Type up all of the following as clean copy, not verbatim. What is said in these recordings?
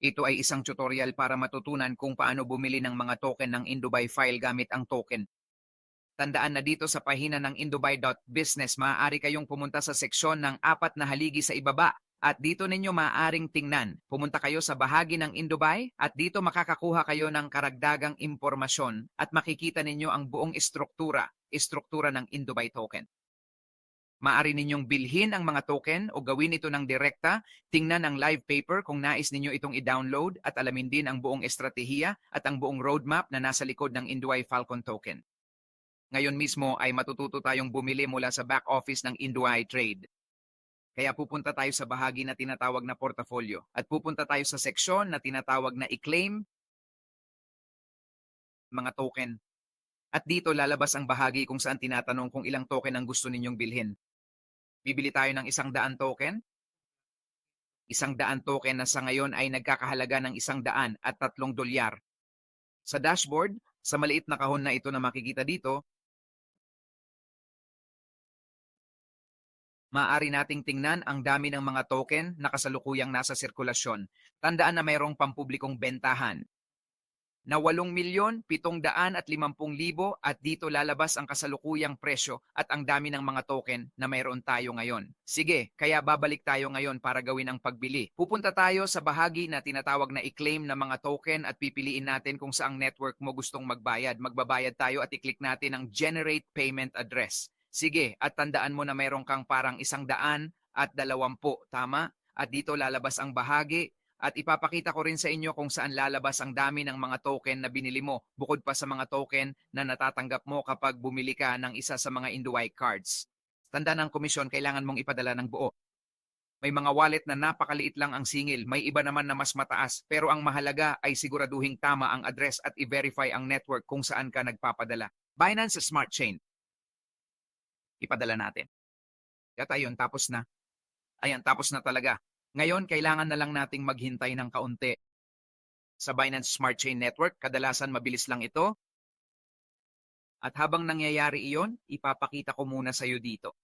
Ito ay isang tutorial para matutunan kung paano bumili ng mga token ng Indubuy file gamit ang token. Tandaan na dito sa pahina ng indubuy.business, maaari kayong pumunta sa seksyon ng apat na haligi sa ibaba at dito ninyo maaaring tingnan. Pumunta kayo sa bahagi ng Indubuy at dito makakakuha kayo ng karagdagang impormasyon at makikita ninyo ang buong istruktura ng Indubuy token. Maaari ninyong bilhin ang mga token o gawin ito ng direkta, tingnan ang live paper kung nais ninyo itong i-download at alamin din ang buong estratehiya at ang buong roadmap na nasa likod ng Indubuy Falcon token. Ngayon mismo ay matututo tayong bumili mula sa back office ng Indubuy Trade. Kaya pupunta tayo sa bahagi na tinatawag na portfolio at pupunta tayo sa seksyon na tinatawag na i-claim mga token. At dito lalabas ang bahagi kung saan tinatanong kung ilang token ang gusto ninyong bilhin. Bibili tayo ng 100 token. 100 token na sa ngayon ay nagkakahalaga ng $103. Sa dashboard, sa maliit na kahon na ito na makikita dito, maaari nating tingnan ang dami ng mga token na kasalukuyang nasa sirkulasyon. Tandaan na mayroong pampublikong bentahan na 8,750,000 at dito lalabas ang kasalukuyang presyo at ang dami ng mga token na mayroon tayo ngayon. Sige, kaya babalik tayo ngayon para gawin ang pagbili. Pupunta tayo sa bahagi na tinatawag na i-claim na mga token at pipiliin natin kung saang network mo gustong magbayad. Magbabayad tayo at i-click natin ang Generate Payment Address. Sige, at tandaan mo na mayroon kang parang 120, tama? At dito lalabas ang bahagi at ipapakita ko rin sa inyo kung saan lalabas ang dami ng mga token na binili mo bukod pa sa mga token na natatanggap mo kapag bumili ka ng isa sa mga Indubuy cards. Tanda ng komisyon, kailangan mong ipadala ng buo. May mga wallet na napakaliit lang ang singil, may iba naman na mas mataas, pero ang mahalaga ay siguraduhing tama ang address at i-verify ang network kung saan ka nagpapadala. Binance Smart Chain. Ipadala natin. At ayun, tapos na. Ayan, tapos na talaga. Ngayon, kailangan na lang nating maghintay ng kaunti. Sa Binance Smart Chain Network, kadalasan mabilis lang ito. At habang nangyayari iyon, ipapakita ko muna sa iyo dito.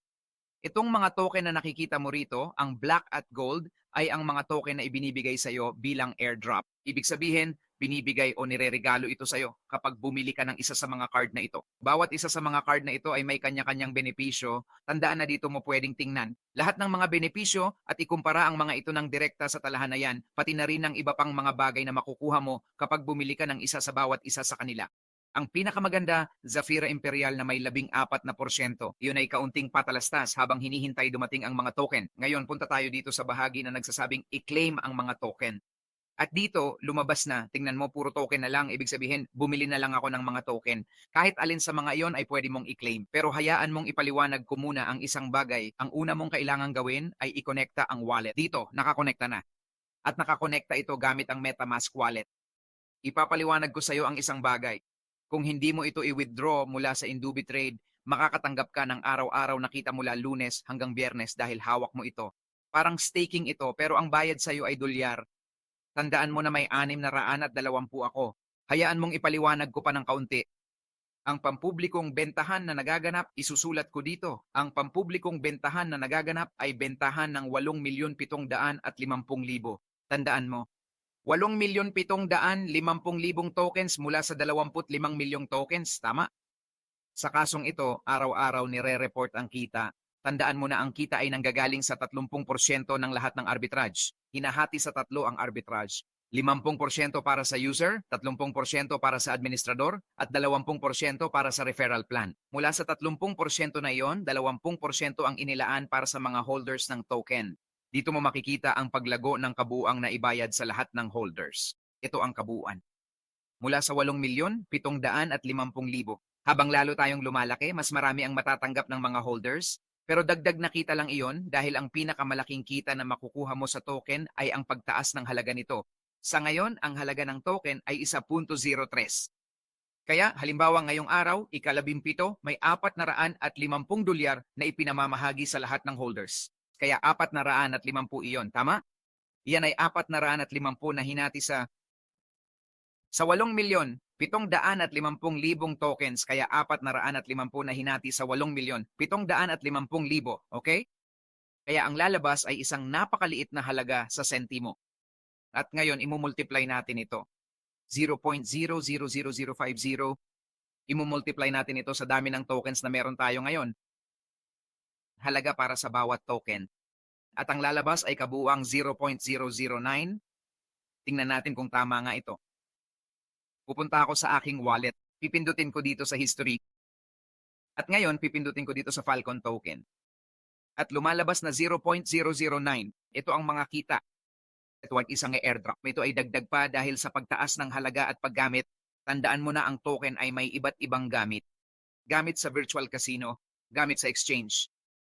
Itong mga token na nakikita mo rito, ang black at gold, ay ang mga token na ibinibigay sa iyo bilang airdrop. Ibig sabihin, binibigay o nireregalo ito sa iyo kapag bumili ka ng isa sa mga card na ito. Bawat isa sa mga card na ito ay may kanya-kanyang benepisyo. Tandaan na dito mo pwedeng tingnan lahat ng mga benepisyo at ikumpara ang mga ito ng direkta sa talahanayan, pati na rin ang iba pang mga bagay na makukuha mo kapag bumili ka ng isa sa bawat isa sa kanila. Ang pinakamaganda, Zafira Imperial na may 14%. Yun ay kaunting patalastas habang hinihintay dumating ang mga token. Ngayon, punta tayo dito sa bahagi na nagsasabing i-claim ang mga token. At dito, lumabas na, tingnan mo, puro token na lang, ibig sabihin, bumili na lang ako ng mga token. Kahit alin sa mga iyon ay pwede mong i-claim. Pero hayaan mong ipaliwanag ko muna ang isang bagay. Ang una mong kailangang gawin ay i-connecta ang wallet. Dito, nakakonekta na. At nakakonekta ito gamit ang MetaMask wallet. Ipapaliwanag ko sa iyo ang isang bagay. Kung hindi mo ito i-withdraw mula sa Indubitrade, makakatanggap ka ng araw-araw na kita mula Lunes hanggang Biyernes dahil hawak mo ito. Parang staking ito pero ang bayad sa iyo ay dolyar. Tandaan mo na may 620 ako. Hayaan mong ipaliwanag ko pa ng kaunti. Ang pampublikong bentahan na nagaganap, isusulat ko dito. Ang pampublikong bentahan na nagaganap ay bentahan ng 8,750,000. Tandaan mo, 8,750,000 tokens mula sa 25 milyong tokens, tama? Sa kasong ito, araw-araw nire-report ang kita. Tandaan mo na ang kita ay nanggagaling sa 30% ng lahat ng arbitrage. Hinahati sa tatlo ang arbitrage. 50% para sa user, 30% para sa administrador, at 20% para sa referral plan. Mula sa 30% na iyon, 20% ang inilaan para sa mga holders ng token. Dito mo makikita ang paglago ng kabuuang naibayad sa lahat ng holders. Ito ang kabuuan. Mula sa 8,750,000. Habang lalo tayong lumalaki, mas marami ang matatanggap ng mga holders. Pero dagdag na kita lang iyon dahil ang pinakamalaking kita na makukuha mo sa token ay ang pagtaas ng halaga nito. Sa ngayon, ang halaga ng token ay 1.03. Kaya halimbawa ngayong araw, ika-17, may $450 na ipinamamahagi sa lahat ng holders. Kaya 450 iyon, tama? Iyan ay 450 na hinati sa 8,750,000 tokens, kaya 450 na hinati sa 8,750,000, okay? Kaya ang lalabas ay isang napakaliit na halaga sa sentimo. At ngayon, imumultiply natin ito. 0.000050. Imumultiply natin ito sa dami ng tokens na meron tayo ngayon. Halaga para sa bawat token. At ang lalabas ay kabuuang 0.009. Tingnan natin kung tama nga ito. Pupunta ako sa aking wallet. Pipindutin ko dito sa history. At ngayon, pipindutin ko dito sa Falcon token. At lumalabas na 0.009. Ito ang mga kita. Ito ay isang airdrop. Ito ay dagdag pa dahil sa pagtaas ng halaga at paggamit. Tandaan mo na ang token ay may iba't ibang gamit. Gamit sa virtual casino, gamit sa exchange.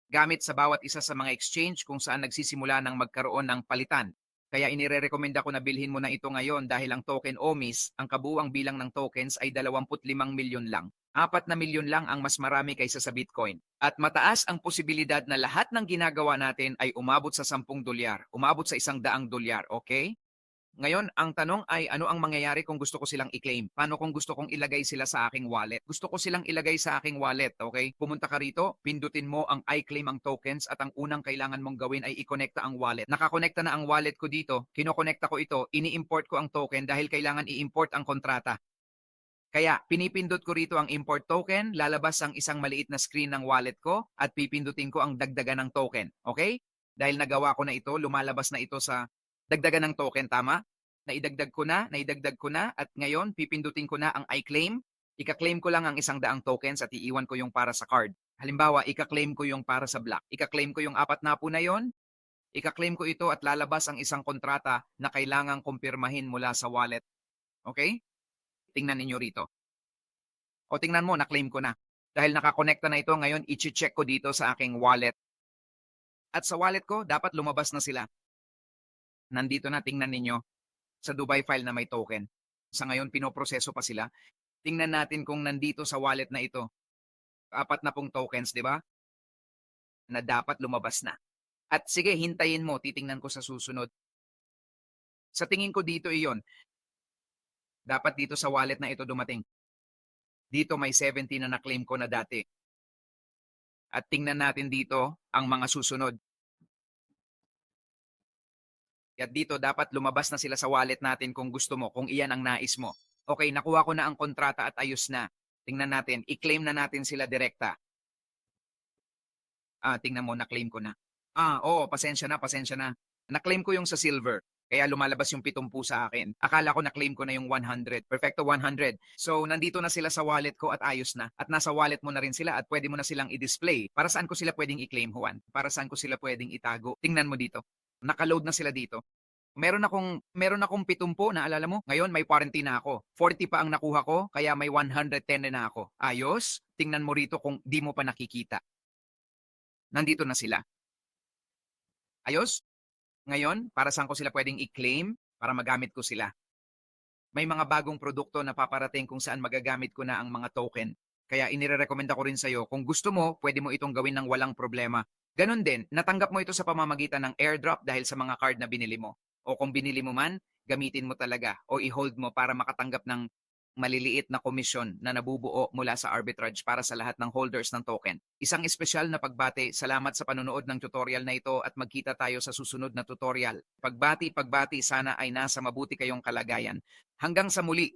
Gamit sa bawat isa sa mga exchange kung saan nagsisimula ng magkaroon ng palitan. Kaya inirerekomenda ko na bilhin mo na ito ngayon dahil ang token OMIS, ang kabuuang bilang ng tokens ay 25 milyon lang. 4 na milyon lang ang mas marami kaysa sa Bitcoin. At mataas ang posibilidad na lahat ng ginagawa natin ay umabot sa 10 dolyar, umabot sa 100 dolyar, okay? Ngayon, ang tanong ay ano ang mangyayari kung gusto ko silang i-claim? Paano kung gusto kong ilagay sila sa aking wallet? Gusto ko silang ilagay sa aking wallet, okay? Pumunta ka rito, pindutin mo ang I-claim ang tokens at ang unang kailangan mong gawin ay i-connecta ang wallet. Nakakonekta na ang wallet ko dito, kinokonekta ko ito, ini-import ko ang token dahil kailangan i-import ang kontrata. Kaya pinipindot ko rito ang import token, lalabas ang isang maliit na screen ng wallet ko at pipindutin ko ang dagdagan ng token, okay? Dahil nagawa ko na ito, lumalabas na ito sa dagdagan ng token, tama? Naidagdag ko na, at ngayon pipindutin ko na ang I-claim. Ika-claim ko lang ang 100 tokens at iiwan ko yung para sa card. Halimbawa, ika-claim ko yung para sa black. Ika-claim ko yung 4 na po na yon. Ika-claim ko ito at lalabas ang isang kontrata na kailangang kumpirmahin mula sa wallet. Okay? Tingnan ninyo rito. O tingnan mo, na-claim ko na. Dahil nakakonekta na ito, ngayon i-check ko dito sa aking wallet. At sa wallet ko, dapat lumabas na sila. Nandito na, tingnan ninyo. Sa Dubai file na may token. Sa ngayon, pinoproseso pa sila. Tingnan natin kung nandito sa wallet na ito. 4 na pong tokens, di ba? Na dapat lumabas na. At sige, hintayin mo, titingnan ko sa susunod. Sa tingin ko dito iyon. Dapat dito sa wallet na ito dumating. Dito may 70 na na-claim ko na dati. At tingnan natin dito ang mga susunod. At dito dapat lumabas na sila sa wallet natin kung gusto mo, kung iyan ang nais mo. Okay, nakuha ko na ang kontrata at ayos na. Tingnan natin, i-claim na natin sila direkta. Tingnan mo, na-claim ko na. Oo, pasensya na. Na-claim ko yung sa silver. Kaya lumalabas yung 70 sa akin. Akala ko na-claim ko na yung 100. Perfecto, 100. So, nandito na sila sa wallet ko at ayos na. At nasa wallet mo na rin sila at pwede mo na silang i-display. Para saan ko sila pwedeng i-claim, Juan? Para saan ko sila pwedeng itago? Tingnan mo dito. Naka-load na sila dito. Meron akong 70, naalala mo? Ngayon may 40 na ako. 40 pa ang nakuha ko, kaya may 110 na ako. Ayos? Tingnan mo rito kung di mo pa nakikita. Nandito na sila. Ayos? Ngayon, para saan ko sila pwedeng i-claim para magamit ko sila? May mga bagong produkto na paparating kung saan magagamit ko na ang mga token. Kaya inirerekomenda ko rin sa'yo, kung gusto mo, pwede mo itong gawin ng walang problema. Ganon din, natanggap mo ito sa pamamagitan ng airdrop dahil sa mga card na binili mo. O kung binili mo man, gamitin mo talaga o i-hold mo para makatanggap ng maliliit na komisyon na nabubuo mula sa arbitrage para sa lahat ng holders ng token. Isang espesyal na pagbati, salamat sa panonood ng tutorial na ito at magkita tayo sa susunod na tutorial. Pagbati, sana ay nasa mabuti kayong kalagayan. Hanggang sa muli!